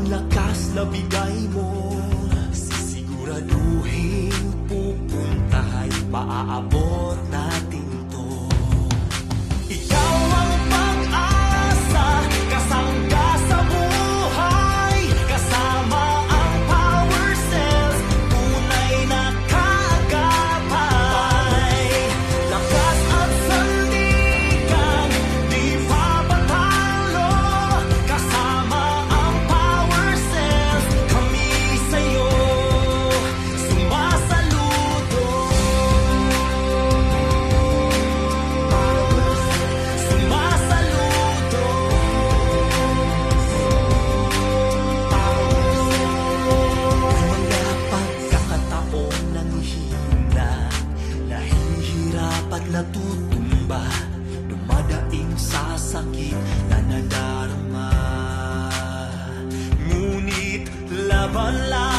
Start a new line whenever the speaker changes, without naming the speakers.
lakas na bigay mo, sisiguraduhin pupunta ay maaabot natin to. Ikaw ang pag-asa, kasangga sa buhay, kasama ang power cells, tunay na kaagapay. Lakas at sandigan, di papatalo, kasama ang power cells, kami sa'yo sumasaludo. Sumasaludo. Mga pagkakataong nanghihina, nahihirap at natutumba, dumadaing sa sakit na nadarama. Ngunit laban lang